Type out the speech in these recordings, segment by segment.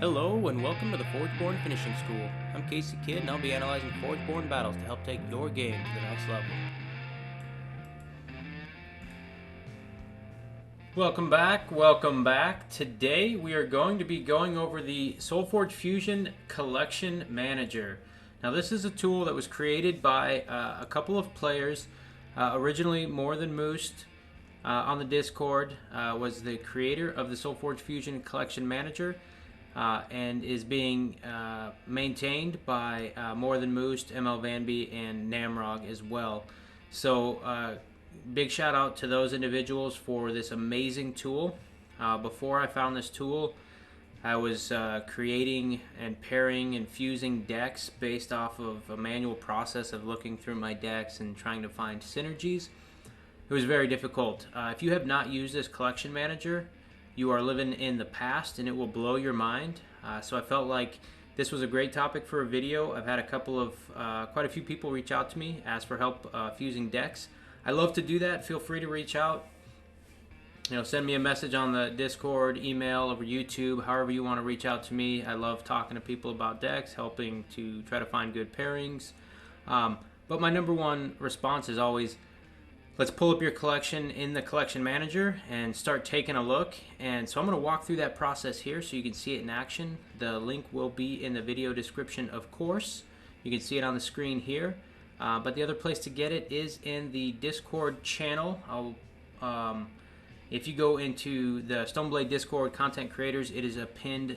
Hello and welcome to the Forgeborn Finishing School. I'm Kckid and I'll be analyzing Forgeborn battles to help take your game to the next level. Welcome back. Today we are going to be going over the Solforge Fusion Collection Manager. Now this is a tool that was created by a couple of players. Originally MooreThanMoost on the Discord was the creator of the Solforge Fusion Collection Manager. And is being maintained by MooreThanMoost, Mlvanbie, and Namrog as well. So big shout out to those individuals for this amazing tool. Before I found this tool, I was creating and pairing and fusing decks based off of a manual process of looking through my decks and trying to find synergies. It was very difficult. If you have not used this collection manager, you are living in the past and it will blow your mind. So I felt like this was a great topic for a video. I've had a couple of, quite a few people reach out to me, ask for help fusing decks. I love to do that. Feel free to reach out. Send me a message on the Discord, email, over YouTube, however you want to reach out to me. I love talking to people about decks, helping to try to find good pairings. But my number one response is always, let's pull up your collection in the collection manager and start taking a look. And so I'm going to walk through that process here so you can see it in action. The link will be in the video description, of course. You can see it on the screen here. But the other place to get it is in the Discord channel. If you go into the Stoneblade Discord content creators, it is a pinned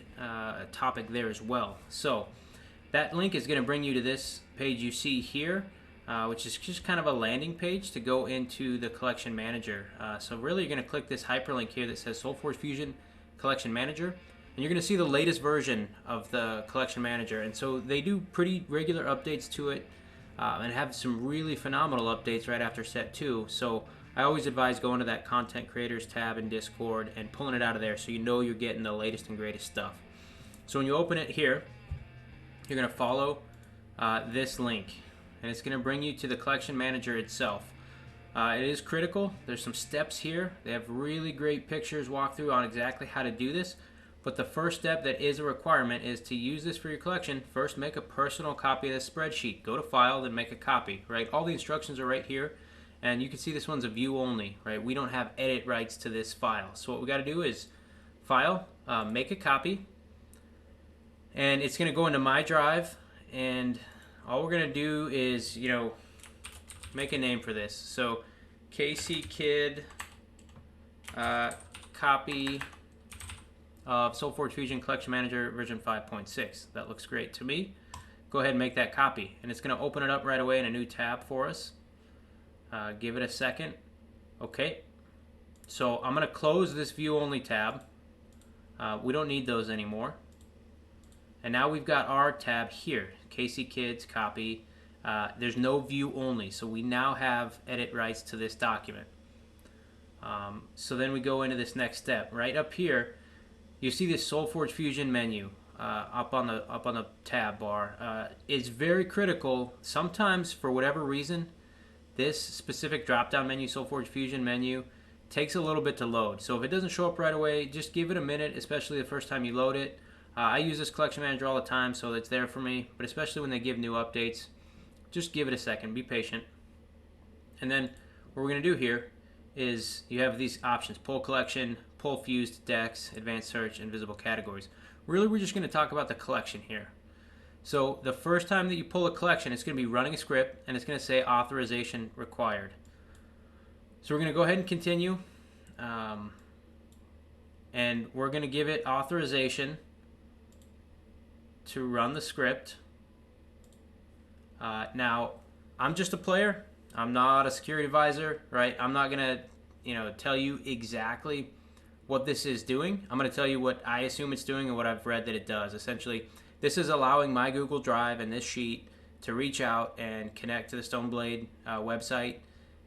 topic there as well. So that link is going to bring you to this page you see here. Which is just kind of a landing page to go into the collection manager. So really you're going to click this hyperlink here that says Solforge Fusion Collection Manager, and you're going to see the latest version of the collection manager. And so they do pretty regular updates to it and have some really phenomenal updates right after set 2. So I always advise going to that content creators tab in Discord and pulling it out of there so you know you're getting the latest and greatest stuff. So when you open it here, you're going to follow this link. And it's going to bring you to the collection manager itself. It is critical. There's some steps here. They have really great pictures walkthrough on exactly how to do this. But the first step that is a requirement is to use this for your collection. First, make a personal copy of this spreadsheet. Go to File, then make a copy. Right? All the instructions are right here. And you can see this one's a view only. Right? We don't have edit rights to this file. So what we got to do is File, make a copy. And it's going to go into My Drive. And all we're going to do is, make a name for this. So, Kckid copy of Solforge Fusion Collection Manager version 5.6. That looks great to me. Go ahead and make that copy. And it's going to open it up right away in a new tab for us. Give it a second. Okay. So, I'm going to close this view only tab. We don't need those anymore. And now we've got our tab here, Kckid's copy. There's no view only, so we now have edit rights to this document. So then we go into this next step. Right up here, you see this Solforge Fusion menu up on the tab bar. It's very critical. Sometimes, for whatever reason, this specific drop-down menu, Solforge Fusion menu, takes a little bit to load. So if it doesn't show up right away, just give it a minute, especially the first time you load it. I use this collection manager all the time, so it's there for me, but especially when they give new updates, just give it a second, be patient. And then what we're going to do here is you have these options: pull collection, pull fused decks, advanced search, and visible categories. Really, we're just going to talk about the collection here. So the first time that you pull a collection, it's going to be running a script, and it's going to say authorization required. So we're going to go ahead and continue, and we're going to give it authorization to run the script. Now, I'm just a player. I'm not a security advisor, right? I'm not gonna, tell you exactly what this is doing. I'm gonna tell you what I assume it's doing and what I've read that it does. Essentially, this is allowing my Google Drive and this sheet to reach out and connect to the Stoneblade website,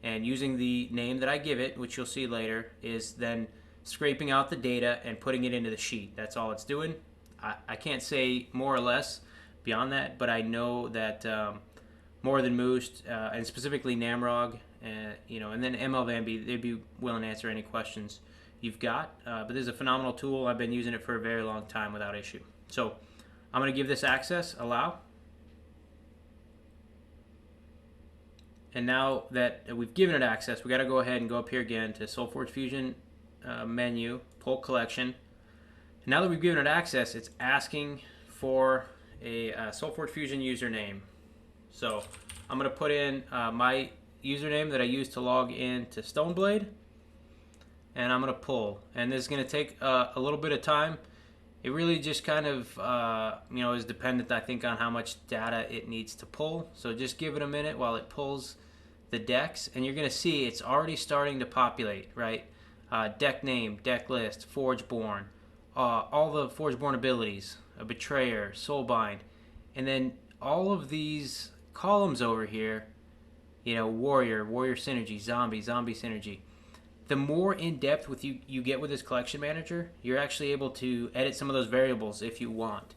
and using the name that I give it, which you'll see later, is then scraping out the data and putting it into the sheet. That's all it's doing. I can't say more or less beyond that, but I know that MooreThanMoost and specifically Namrog, and then Mlvanbie, they'd be willing to answer any questions you've got. But this is a phenomenal tool. I've been using it for a very long time without issue. So I'm going to give this access, allow. And now that we've given it access, we got to go ahead and go up here again to Solforge Fusion menu, pull collection. And now that we've given it access, it's asking for a Solforge Fusion username. So I'm going to put in my username that I use to log in to Stoneblade, and I'm going to pull. And this is going to take a little bit of time. It really just kind of is dependent, I think, on how much data it needs to pull. So just give it a minute while it pulls the decks, and you're going to see it's already starting to populate, right? Deck name, deck list, Forgeborn, all the Forgeborn abilities, a Betrayer, Soulbind, and then all of these columns over here, Warrior, Warrior Synergy, Zombie, Zombie Synergy. The more in-depth with you get with this collection manager, you're actually able to edit some of those variables if you want.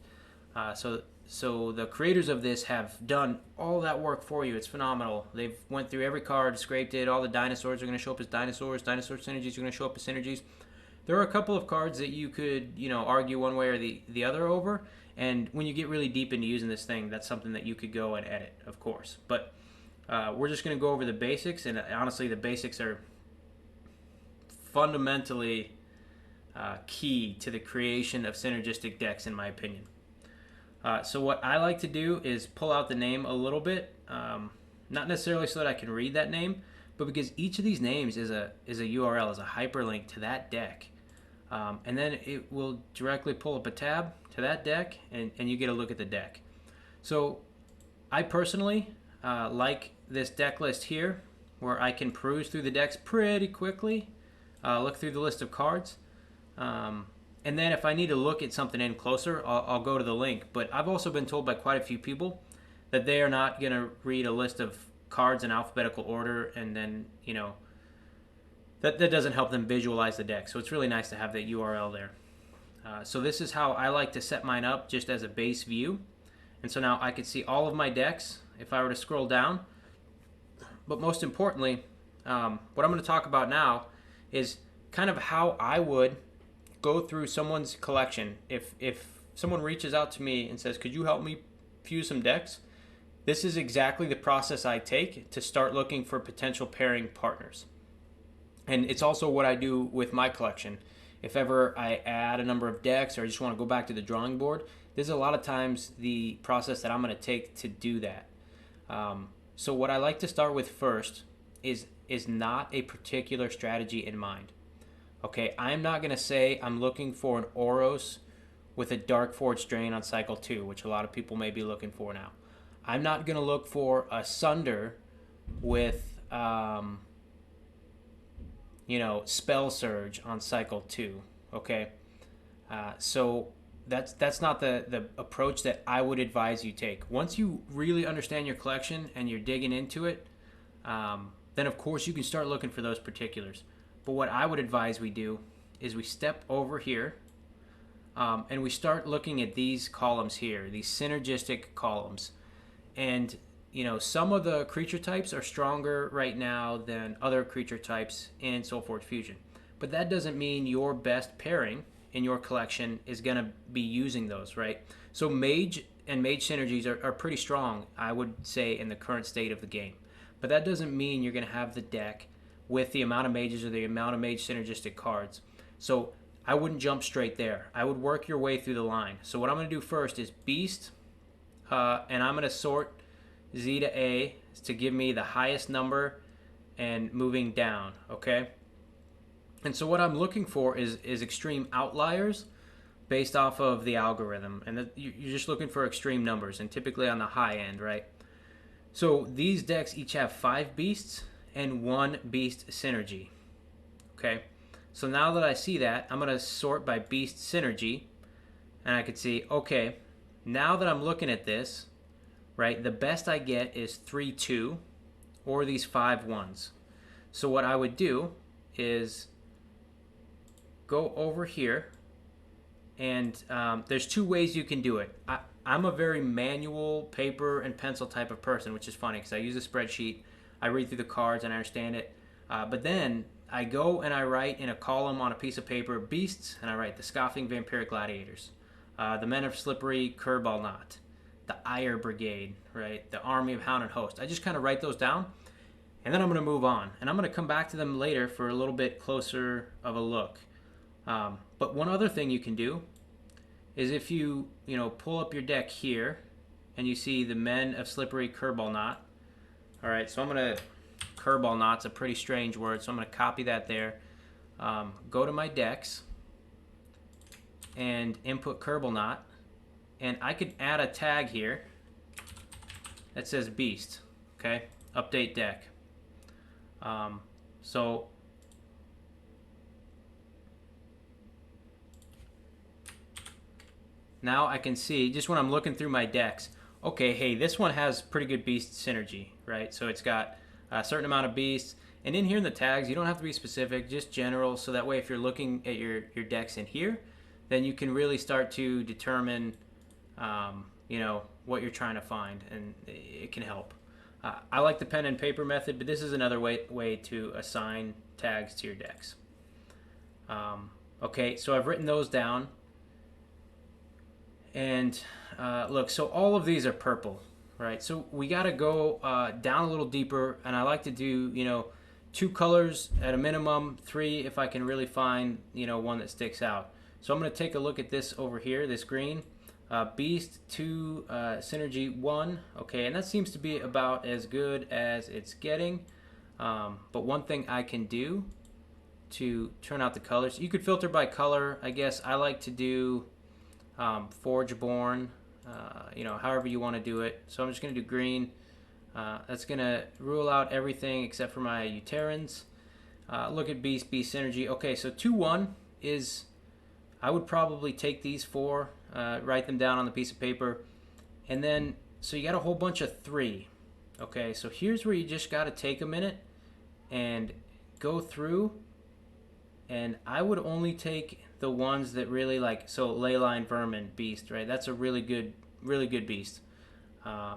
So the creators of this have done all that work for you. It's phenomenal. They've went through every card, scraped it. All the dinosaurs are going to show up as dinosaurs. Dinosaur synergies are going to show up as synergies. There are a couple of cards that you could argue one way or the other over. And when you get really deep into using this thing, that's something that you could go and edit, of course. But we're just going to go over the basics. And honestly, the basics are fundamentally key to the creation of synergistic decks, in my opinion. So what I like to do is pull out the name a little bit, not necessarily so that I can read that name, but because each of these names is a URL, is a hyperlink to that deck. And then it will directly pull up a tab to that deck, and you get a look at the deck. So I personally like this deck list here, where I can peruse through the decks pretty quickly. Look through the list of cards, and then if I need to look at something in closer, I'll go to the link. But I've also been told by quite a few people that they are not going to read a list of cards in alphabetical order, and then that doesn't help them visualize the deck. So it's really nice to have that URL there. So this is how I like to set mine up, just as a base view. And so now I can see all of my decks if I were to scroll down. But most importantly, what I'm going to talk about now is kind of how I would go through someone's collection. If someone reaches out to me and says, could you help me fuse some decks? This is exactly the process I take to start looking for potential pairing partners. And it's also what I do with my collection. If ever I add a number of decks, or I just want to go back to the drawing board, this is a lot of times the process that I'm going to take to do that. So what I like to start with first is not a particular strategy in mind. Okay, I'm not going to say I'm looking for an Oros with a Dark Forge Drain on cycle 2, which a lot of people may be looking for now. I'm not going to look for a Sunder with, Spell Surge on cycle 2. Okay, so that's not the approach that I would advise you take. Once you really understand your collection and you're digging into it, then of course you can start looking for those particulars. But what I would advise we do is we step over here and we start looking at these columns here, these synergistic columns. And some of the creature types are stronger right now than other creature types in Solforge Fusion. But that doesn't mean your best pairing in your collection is going to be using those, right? So Mage and Mage synergies are pretty strong, I would say, in the current state of the game. But that doesn't mean you're going to have the deck with the amount of mages or the amount of mage synergistic cards. So I wouldn't jump straight there. I would work your way through the line. So what I'm going to do first is Beast, and I'm going to sort Z to A to give me the highest number and moving down, okay? And so what I'm looking for is extreme outliers based off of the algorithm. And you're just looking for extreme numbers, and typically on the high end, right? So these decks each have 5 beasts and 1 beast synergy. Okay, so now that I see that, I'm going to sort by beast synergy, and I could see, okay, now that I'm looking at this, right, the best I get is 3-2 or these 5 1s. So what I would do is go over here, and there's 2 ways you can do it. I'm a very manual paper and pencil type of person, which is funny because I use a spreadsheet. I read through the cards and I understand it. But then I go and I write in a column on a piece of paper beasts, and I write the Scoffing Vampiric Gladiators, the Men of Slippery Curveball Knot, the Ire Brigade, right, the Army of Hound and Host. I just kind of write those down, and then I'm going to move on, and I'm going to come back to them later for a little bit closer of a look. But one other thing you can do is if you pull up your deck here, and you see the Men of Slippery Curveball Knot. All right, so I'm going to, curveball knot's a pretty strange word, so I'm going to copy that there. Go to my decks and input curveball knot, and I could add a tag here that says beast. Okay, update deck. So now I can see just when I'm looking through my decks, okay, hey, this one has pretty good beast synergy, right? So it's got a certain amount of beasts. And in here in the tags, you don't have to be specific, just general. So that way, if you're looking at your decks in here, then you can really start to determine, what you're trying to find, and it can help. I like the pen and paper method, but this is another way to assign tags to your decks. Okay, so I've written those down. And look, so all of these are purple, right? So we got to go down a little deeper, and I like to do, 2 colors at a minimum, 3 if I can really find, one that sticks out. So I'm going to take a look at this over here, this green. Beast 2, Synergy 1, okay, and that seems to be about as good as it's getting. But one thing I can do to turn out the colors, you could filter by color. I guess I like to do Forgeborn, however you want to do it. So I'm just going to do green. That's going to rule out everything except for my Uterans. Look at beast synergy. Okay, so 2-1 is, I would probably take these 4, write them down on the piece of paper, and then, so you got a whole bunch of 3. Okay, so here's where you just got to take a minute and go through, and I would only take the ones that really like, so Leyline Vermin beast, right? That's a really good beast.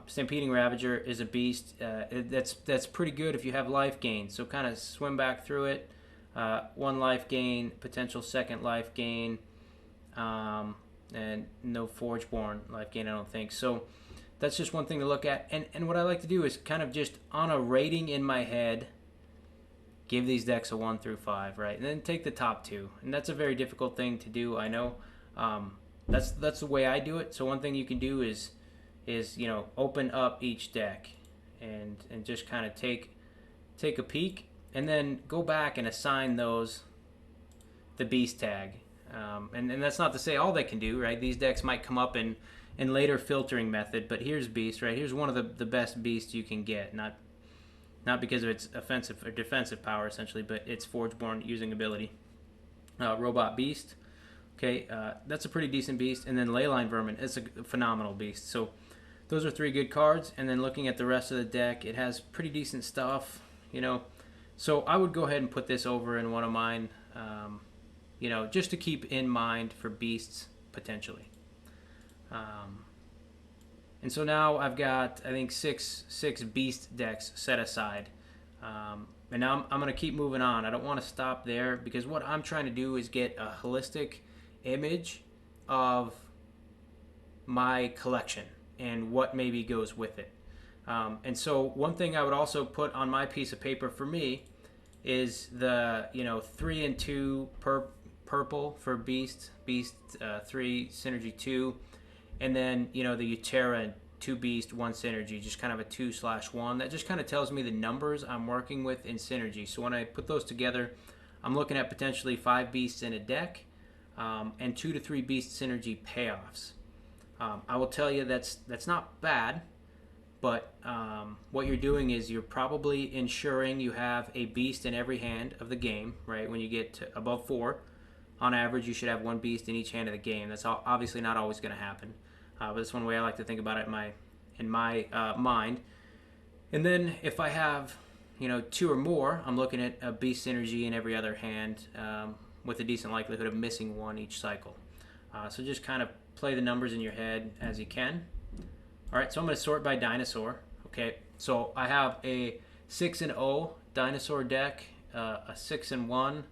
Stampeding Ravager is a beast. That's pretty good if you have life gain. So kind of swim back through it. 1 life gain, potential 2nd life gain, and no Forgeborn life gain, I don't think. So that's just one thing to look at. And what I like to do is kind of just on a rating in my head, give these decks a 1 through 5, right? And then take the top 2. And that's a very difficult thing to do, I know. That's the way I do it. So one thing you can do is open up each deck and just kind of take a peek, and then go back and assign those the beast tag. And that's not to say all they can do, right? These decks might come up in later filtering method, but here's beast, right? Here's one of the best beasts you can get, not because of its offensive or defensive power, essentially, but its Forgeborn using ability. Robot Beast. Okay, that's a pretty decent beast. And then Leyline Vermin, it's a phenomenal beast. So those are 3 good cards. And then looking at the rest of the deck, it has pretty decent stuff, So I would go ahead and put this over in one of mine, just to keep in mind for beasts, potentially. And so now I've got, I think, six beast decks set aside. And now I'm going to keep moving on. I don't want to stop there, because what I'm trying to do is get a holistic image of my collection and what maybe goes with it. And so one thing I would also put on my piece of paper for me is the 3 and 2 purple for beast 3 synergy 2, and then the Utera 2 beast 1 synergy, just kind of a 2/1. That just kind of tells me the numbers I'm working with in synergy. So when I put those together, I'm looking at potentially 5 beasts in a deck, and 2 to 3 beast synergy payoffs. I will tell you that's not bad, but what you're doing is you're probably ensuring you have a beast in every hand of the game, right? When you get to above 4, on average, you should have 1 beast in each hand of the game. That's obviously not always going to happen, but it's one way I like to think about it in my mind. And then if I have 2 or more, I'm looking at a beast synergy in every other hand, with a decent likelihood of missing 1 each cycle. So just kind of play the numbers in your head as you can. All right, so I'm going to sort by dinosaur. Okay, so I have a 6-0 dinosaur deck. a 6-in-1.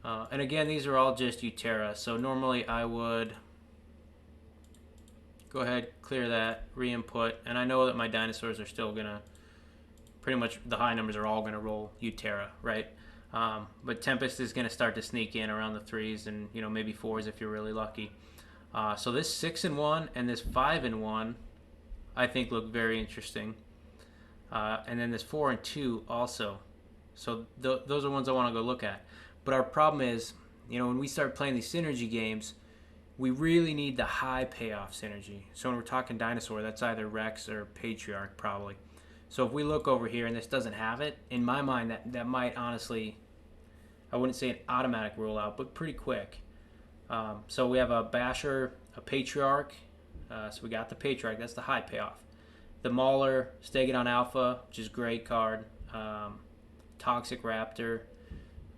And again, these are all just Utera. So normally I would go ahead, clear that, re-input, and I know that my dinosaurs are still gonna, pretty much the high numbers are all gonna roll Utera, right? But Tempest is gonna start to sneak in around the 3s and maybe 4s if you're really lucky. So this 6-in-1 and this 5-in-1, I think look very interesting. And then this 4-in-2 also. So those are ones I want to go look at. But our problem is, when we start playing these synergy games, we really need the high payoff synergy. So when we're talking dinosaur, that's either Rex or Patriarch probably. So if we look over here and this doesn't have it, in my mind that might honestly, I wouldn't say an automatic rule out, but pretty quick. So we have a Basher, a Patriarch. So we got the Patriarch, that's the high payoff. The Mauler, Stegodon Alpha, which is a great card. Toxic Raptor.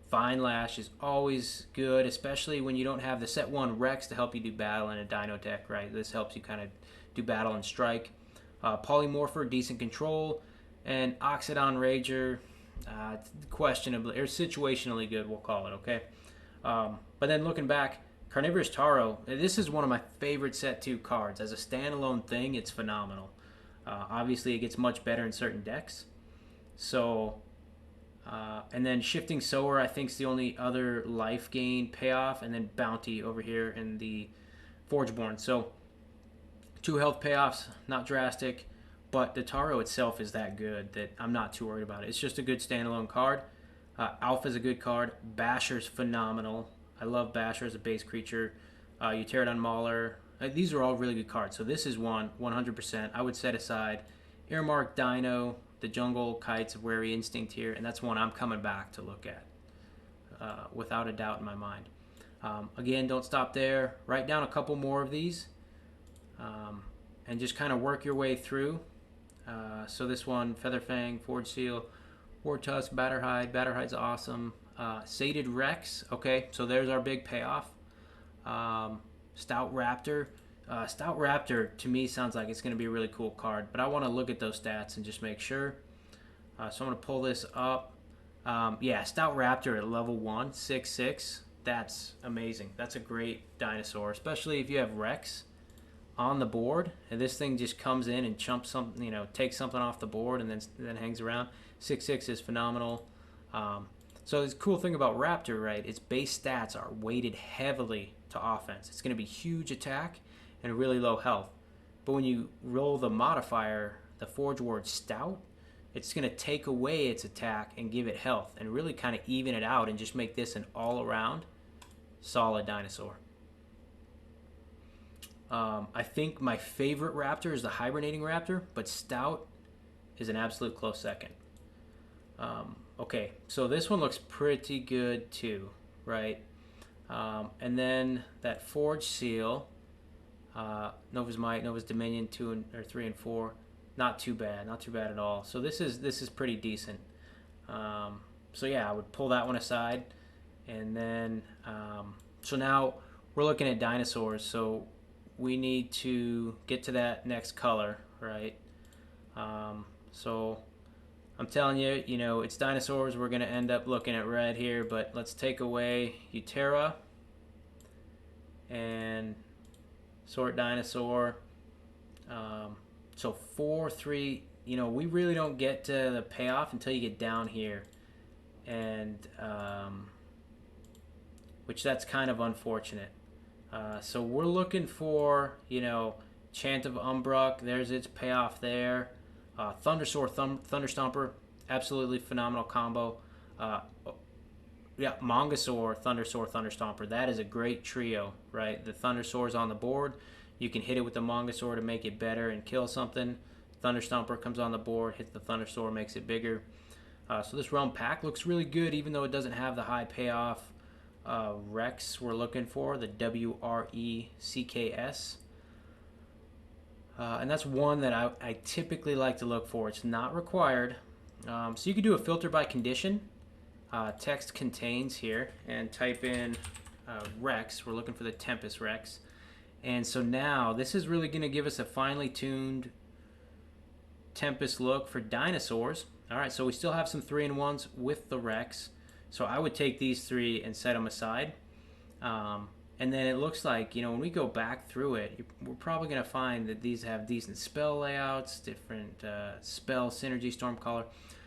Vine Lash is always good, especially when you don't have the set 1 Rex to help you do battle in a dino deck, right? This helps you kind of do battle and strike. Polymorpher, decent control. And Oxidon Rager, questionably, or situationally good, we'll call it, okay? But then looking back, Carnivorous Taro, this is one of my favorite set 2 cards. As a standalone thing, it's phenomenal. Obviously, it gets much better in certain decks. So... and then Shifting Sower, I think, is the only other life gain payoff, and then Bounty over here in the Forgeborn. So 2 health payoffs, not drastic, but the Taro itself is that good that I'm not too worried about it. It's just a good standalone card. Alpha's a good card. Basher's phenomenal. I love Basher as a base creature. Pterodon Mauler. These are all really good cards. So this is one, 100%. I would set aside Earmark Dino, the Jungle Kites of Wary Instinct here, and that's one I'm coming back to look at, without a doubt in my mind. Again, don't stop there. Write down a couple more of these, and just kind of work your way through. So this one, Featherfang, Forge Seal, Wartusk, Batterhide. Batterhide's awesome. Sated Rex. Okay, so there's our big payoff. Stout Raptor. Stout Raptor to me sounds like it's going to be a really cool card, but I want to look at those stats and just make sure. So I'm going to pull this up. Yeah, Stout Raptor at level 1, 6/6. That's amazing. That's a great dinosaur, especially if you have Rex on the board and this thing just comes in and chumps something, takes something off the board and then hangs around. 6/6 is phenomenal. So the cool thing about Raptor, right, its base stats are weighted heavily to offense. It's going to be huge attack and really low health. But when you roll the modifier, the Forge Word Stout, it's going to take away its attack and give it health and really kind of even it out and just make this an all-around solid dinosaur. I think my favorite Raptor is the Hibernating Raptor, but Stout is an absolute close second. Okay, so this one looks pretty good too, right? And then that Forge Seal, Nova's Might, Nova's Dominion, 3 and 4, not too bad at all. So this is pretty decent. So yeah, I would pull that one aside, and then so now we're looking at dinosaurs. So we need to get to that next color, right? So I'm telling you, it's dinosaurs. We're going to end up looking at red here, but let's take away Utera and sort dinosaur. So 4, 3, we really don't get to the payoff until you get down here. And, which that's kind of unfortunate. So we're looking for, Chant of Umbrook. There's its payoff there. Thundersaur, Thunderstomper, absolutely phenomenal combo. Yeah, Mongosaur, Thundersaur, Thunderstomper. That is a great trio, right? The Thundersaur's on the board. You can hit it with the Mongosaur to make it better and kill something. Thunderstomper comes on the board, hits the Thundersaur, makes it bigger. So this Realm Pack looks really good, even though it doesn't have the high payoff Rex we're looking for, the WRECKS. And that's one that I typically like to look for. It's not required. So you could do a filter by condition. Text contains here, and type in Rex. We're looking for the Tempest Rex. And so now this is really going to give us a finely tuned Tempest look for dinosaurs. All right, so we still have some 3-in-1s with the Rex. So I would take these 3 and set them aside. And then it looks like, when we go back through it, we're probably going to find that these have decent spell layouts, different spell synergy, Stormcaller.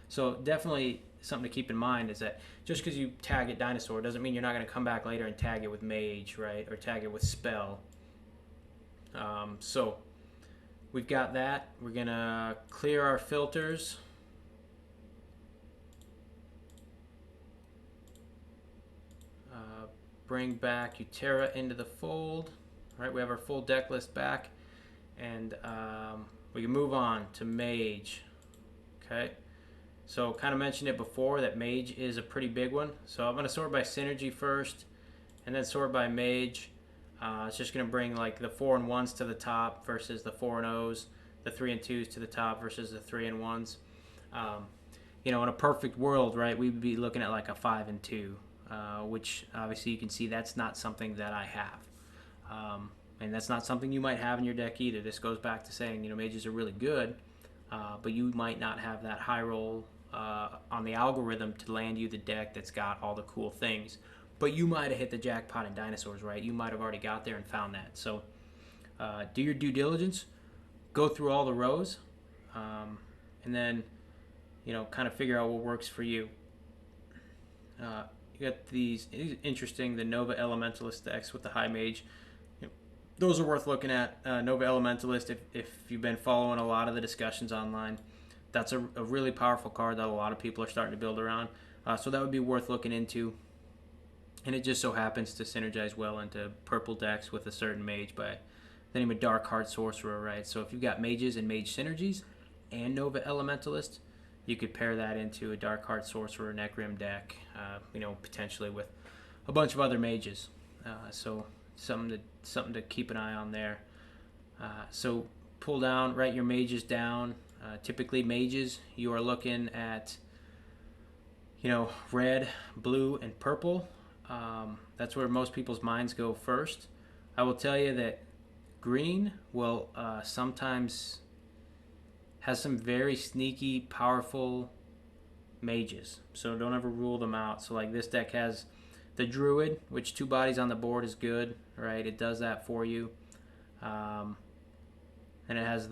So definitely something to keep in mind is that just because you tag it dinosaur doesn't mean you're not going to come back later and tag it with mage, right? Or tag it with spell. So we've got that. We're going to clear our filters. Bring back Utera into the fold. All right, we have our full deck list back. And we can move on to mage. Okay. So kind of mentioned it before that mage is a pretty big one. So I'm going to sort by synergy first and then sort by mage. It's just going to bring like the 4-in-1s to the top versus the 4-in-0s, the 3-in-2s to the top versus the 3-in-1s. In a perfect world, right, we'd be looking at like a 5-in-2, which obviously you can see that's not something that I have. And that's not something you might have in your deck either. This goes back to saying, mages are really good, but you might not have that high roll on the algorithm to land you the deck that's got all the cool things. But you might have hit the jackpot in dinosaurs, right? You might have already got there and found that. So do your due diligence, go through all the rows, and then, kind of figure out what works for you. You got these interesting, the Nova Elementalist decks with the high mage. Those are worth looking at. Nova Elementalist, if you've been following a lot of the discussions online, that's a really powerful card that a lot of people are starting to build around. So that would be worth looking into. And it just so happens to synergize well into purple decks with a certain mage by the name of Darkheart Sorcerer, right? So if you've got mages and mage synergies and Nova Elementalist, you could pair that into a Darkheart Sorcerer Necrim deck, potentially with a bunch of other mages. So something to keep an eye on there. So pull down, write your mages down. Typically mages, you are looking at, red, blue, and purple. That's where most people's minds go first. I will tell you that green will sometimes has some very sneaky, powerful mages. So don't ever rule them out. So like this deck has the Druid, which 2 bodies on the board is good, right? It does that for you. And it has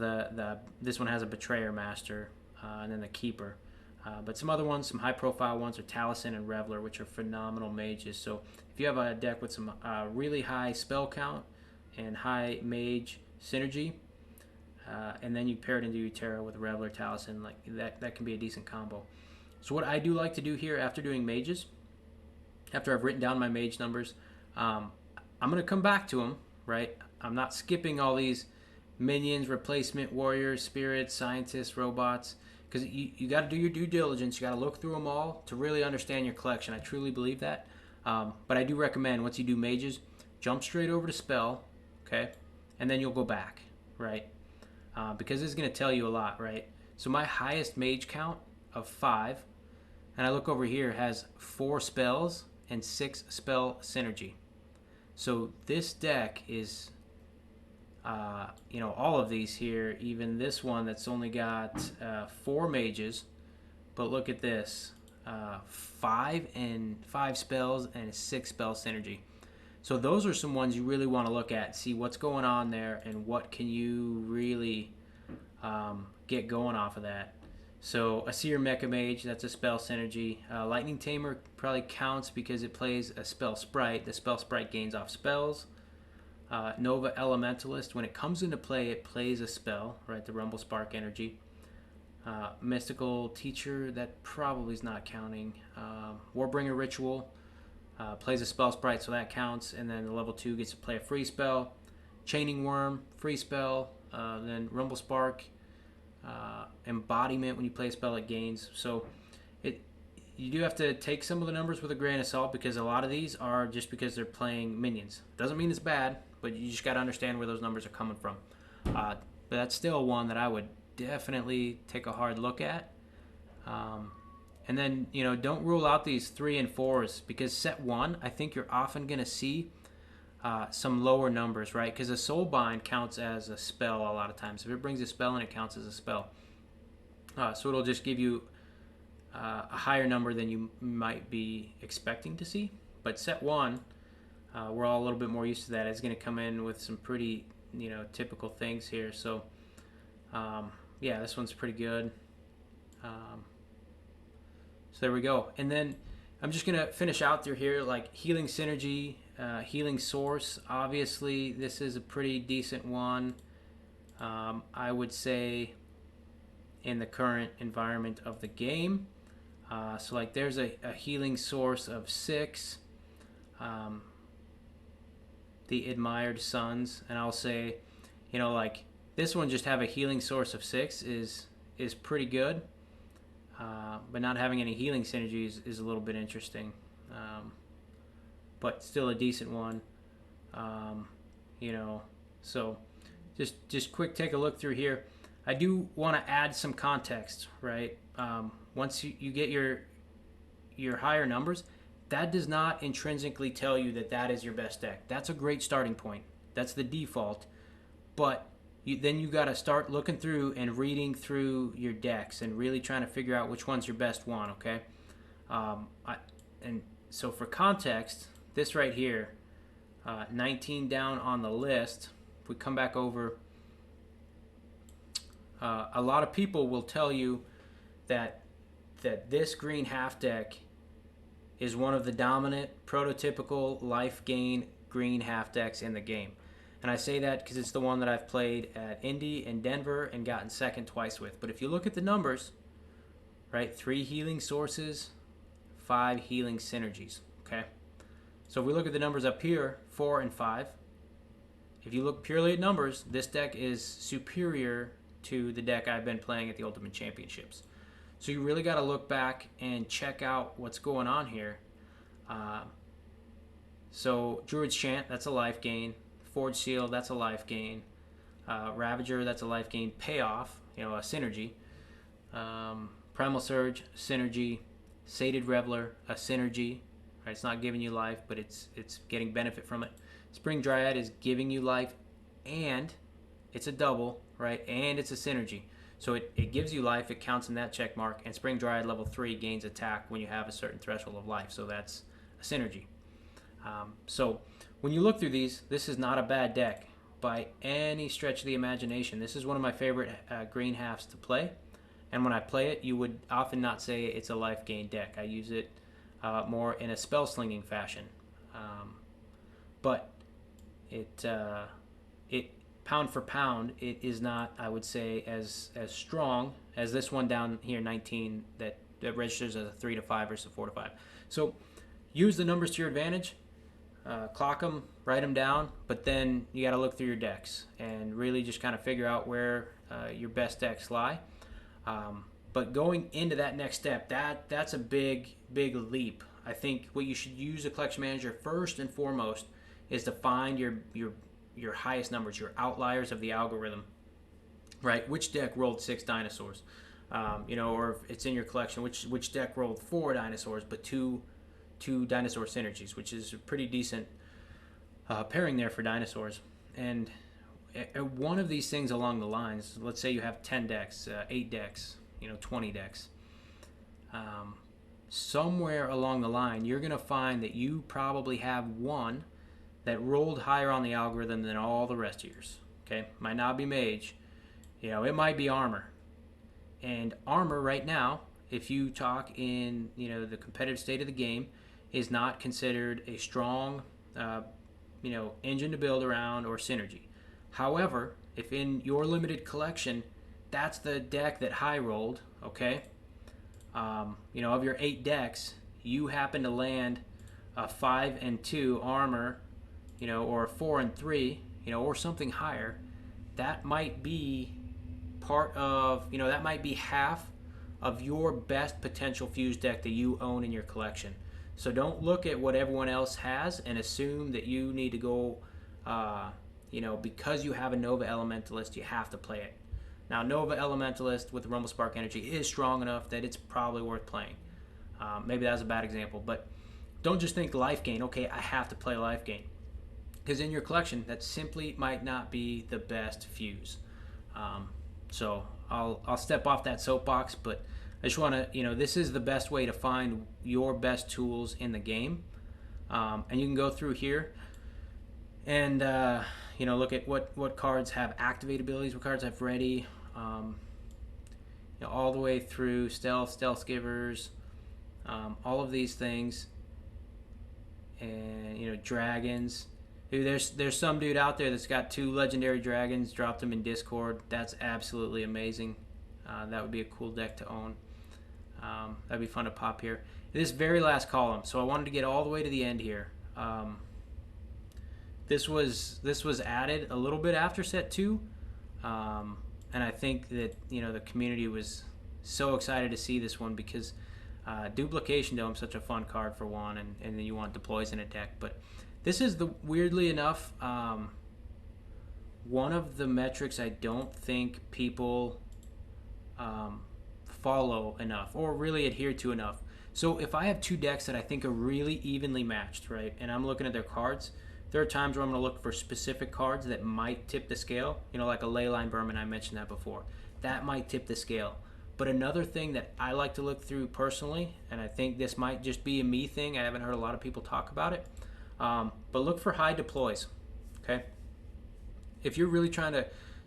this one has a Betrayer Master, and then the Keeper. But some other ones, some high-profile ones, are Taliesin and Reveler, which are phenomenal mages. So if you have a deck with some really high spell count and high mage synergy, and then you pair it into Utera with Reveler, Taliesin, like that can be a decent combo. So what I do like to do here after doing mages, after I've written down my mage numbers, I'm going to come back to them, right? I'm not skipping all these minions, replacement, warriors, spirits, scientists, robots, because you got to do your due diligence. You got to look through them all to really understand your collection. I truly believe that. But I do recommend once you do mages, jump straight over to spell, okay? And then you'll go back, right? Because this is going to tell you a lot, right? So my highest mage count of 5, and I look over here, has 4 spells and 6 spell synergy. So this deck is, all of these here, even this one that's only got 4 mages, but look at this, 5 spells and 6 spell synergy. So those are some ones you really want to look at, see what's going on there and what can you really get going off of that. So a Seer Mecha Mage, that's a spell synergy. Lightning Tamer probably counts because it plays a spell sprite. The spell sprite gains off spells. Nova Elementalist, when it comes into play, it plays a spell, right? The Rumble Spark energy. Mystical Teacher, that probably is not counting. Warbringer Ritual plays a spell sprite, so that counts. And then the level 2 gets to play a free spell. Chaining Worm, free spell. Then Rumble Spark. Embodiment, when you play a spell, it gains. So you do have to take some of the numbers with a grain of salt because a lot of these are just because they're playing minions. Doesn't mean it's bad, but you just got to understand where those numbers are coming from. But that's still one that I would definitely take a hard look at. And then, don't rule out these 3 and 4s because set 1, I think you're often going to see some lower numbers, right? Because a Soulbind counts as a spell a lot of times. If it brings a spell in, it counts as a spell. So it'll just give you a higher number than you might be expecting to see. But set 1, we're all a little bit more used to that. It's going to come in with some pretty, typical things here. So, yeah, this one's pretty good. So there we go. And then I'm just going to finish out through here, like healing synergy, healing source. Obviously, this is a pretty decent one. I would say in the current environment of the game. So like there's a healing source of 6. The Admired Sons, and I'll say, like this one just have a healing source of 6 is pretty good, but not having any healing synergies is a little bit interesting, but still a decent one. So just quick take a look through here. I do want to add some context, right? Once you get your higher numbers, that does not intrinsically tell you that that is your best deck. That's a great starting point. That's the default. But then you got to start looking through and reading through your decks and really trying to figure out which one's your best one, okay? And so for context, this right here, 19 down on the list, if we come back over, a lot of people will tell you that this green half deck is one of the dominant prototypical life gain green half decks in the game. And I say that because it's the one that I've played at Indy and Denver and gotten second twice with. But if you look at the numbers, right, 3 healing sources, 5 healing synergies, okay? So if we look at the numbers up here, 4 and 5, if you look purely at numbers, this deck is superior to the deck I've been playing at the Ultimate Championships. So you really got to look back and check out what's going on here. So Druid's Chant, that's a life gain. Forge Seal, that's a life gain. Ravager, that's a life gain. Payoff, a synergy. Primal Surge, synergy. Sated Reveler, a synergy. Right, it's not giving you life, but it's getting benefit from it. Spring Dryad is giving you life, and it's a double, right? And it's a synergy. So it gives you life, it counts in that check mark, and Spring Dryad level 3 gains attack when you have a certain threshold of life, so that's a synergy. So when you look through these, this is not a bad deck by any stretch of the imagination. This is one of my favorite green halves to play, and when I play it, you would often not say it's a life gain deck. I use it more in a spell slinging fashion. But it pound for pound, it is not, I would say, as strong as this one down here, 19, that registers as a 3 to 5 versus a 4 to 5. So use the numbers to your advantage, clock them, write them down, but then you got to look through your decks and really just kind of figure out where your best decks lie. But going into that next step, that's a big leap. I think what you should use a collection manager first and foremost is to find your highest numbers, your outliers of the algorithm, right? Which deck rolled 6 dinosaurs, or if it's in your collection, which deck rolled 4 dinosaurs but two dinosaur synergies, which is a pretty decent pairing there for dinosaurs. And one of these things along the lines, let's say you have 10 decks, 8 decks, 20 decks. Somewhere along the line, you're going to find that you probably have one that rolled higher on the algorithm than all the rest of yours. Okay, might not be mage, it might be armor. And armor right now, if you talk in the competitive state of the game, is not considered a strong engine to build around or synergy. However, if in your limited collection, that's the deck that high rolled, okay, of your 8 decks, you happen to land a 5 and 2 armor, or a 4 and 3, or something higher, that might be part of, that might be half of your best potential fuse deck that you own in your collection. So don't look at what everyone else has and assume that you need to go, because you have a Nova Elementalist, you have to play it. Now, Nova Elementalist with the Rumble Spark Energy is strong enough that it's probably worth playing. Maybe that was a bad example, but don't just think life gain, okay, I have to play life gain. Because in your collection, that simply might not be the best fuse. So I'll step off that soapbox, but I just want to, this is the best way to find your best tools in the game. And you can go through here and, look at what cards have activate abilities, what cards have ready, all the way through stealth givers, all of these things. And, dragons. Dude, there's some dude out there that's got 2 legendary dragons, dropped them in Discord. That's absolutely amazing. That would be a cool deck to own. That'd be fun to pop here. This very last column, so I wanted to get all the way to the end here. This was added a little bit after set 2, and I think that the community was so excited to see this one because Duplication Dome is such a fun card for one, and then you want deploys in a deck. But this is weirdly enough one of the metrics I don't think people follow enough or really adhere to enough. So if I have 2 decks that I think are really evenly matched, right, and I'm looking at their cards, there are times where I'm going to look for specific cards that might tip the scale, like a Leyline Vermin, I mentioned that before. That might tip the scale. But another thing that I like to look through personally, and I think this might just be a me thing, I haven't heard a lot of people talk about it, but look for high deploys, okay? If you're really trying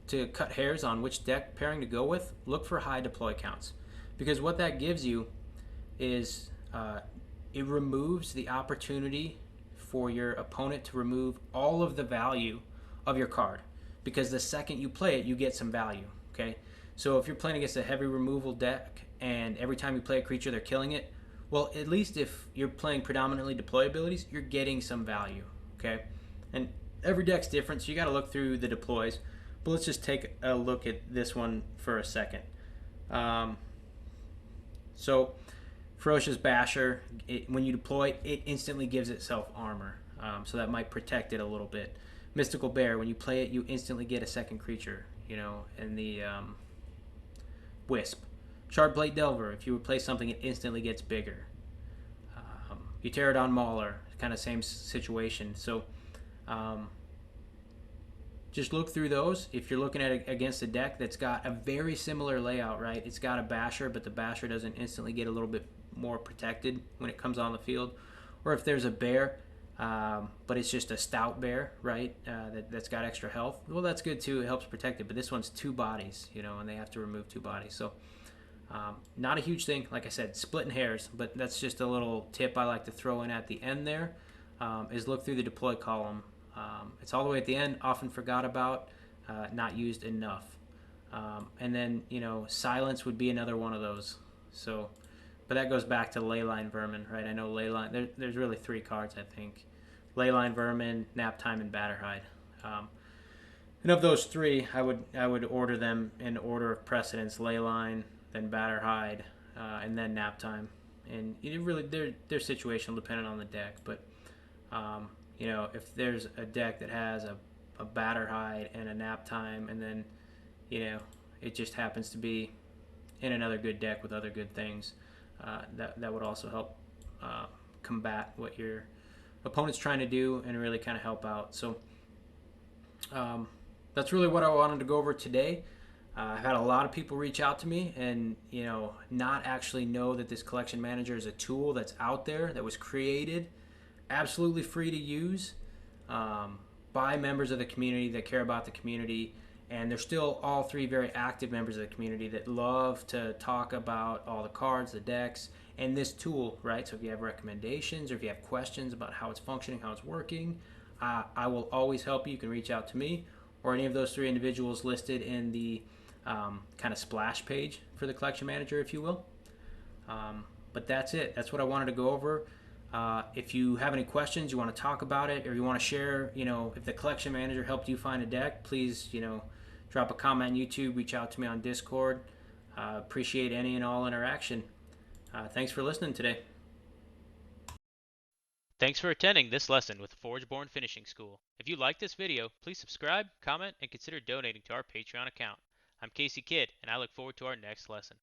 to cut hairs on which deck pairing to go with, look for high deploy counts. Because what that gives you is it removes the opportunity for your opponent to remove all of the value of your card. Because the second you play it, you get some value, okay? So if you're playing against a heavy removal deck and every time you play a creature, they're killing it, well, at least if you're playing predominantly deploy abilities, you're getting some value, okay? And every deck's different, so you got to look through the deploys. But let's just take a look at this one for a second. So Ferocious Basher, when you deploy, it instantly gives itself armor. So that might protect it a little bit. Mystical Bear, when you play it, you instantly get a second creature, and the Wisp. Shardblade Delver, if you replace something, it instantly gets bigger. Pterodon Mauler, kind of same situation. So just look through those. If you're looking at against a deck that's got a very similar layout, right? It's got a Basher, but the Basher doesn't instantly get a little bit more protected when it comes on the field. Or if there's a bear, but it's just a stout bear, right? That's got extra health. Well, that's good too. It helps protect it. But this one's 2 bodies, and they have to remove 2 bodies. So not a huge thing. Like I said, splitting hairs. But that's just a little tip I like to throw in at the end there, is look through the deploy column. It's all the way at the end, often forgot about, not used enough. And then, Silence would be another one of those. So, but that goes back to Leyline Vermin, right? I know Leyline, there's really 3 cards, I think. Leyline Vermin, Naptime, and Batterhide. And of those 3, I would order them in order of precedence: Leyline, then Batterhide, and then Naptime. And it really they're situational dependent on the deck. But if there's a deck that has a Batterhide and a Naptime, and then it just happens to be in another good deck with other good things, that would also help combat what your opponent's trying to do and really kind of help out. So that's really what I wanted to go over today. I've had a lot of people reach out to me and not actually know that this collection manager is a tool that's out there, that was created absolutely free to use by members of the community that care about the community. And they're still all 3 very active members of the community that love to talk about all the cards, the decks, and this tool, right? So if you have recommendations or if you have questions about how it's functioning, how it's working, I will always help you. You can reach out to me or any of those 3 individuals listed in the kind of splash page for the collection manager, if you will. But that's it. That's what I wanted to go over. If you have any questions, you want to talk about it, or you want to share, if the collection manager helped you find a deck, please, drop a comment on YouTube, reach out to me on Discord. Appreciate any and all interaction. Thanks for listening today. Thanks for attending this lesson with Forgeborn Finishing School. If you like this video, please subscribe, comment, and consider donating to our Patreon account. I'm Kckid, and I look forward to our next lesson.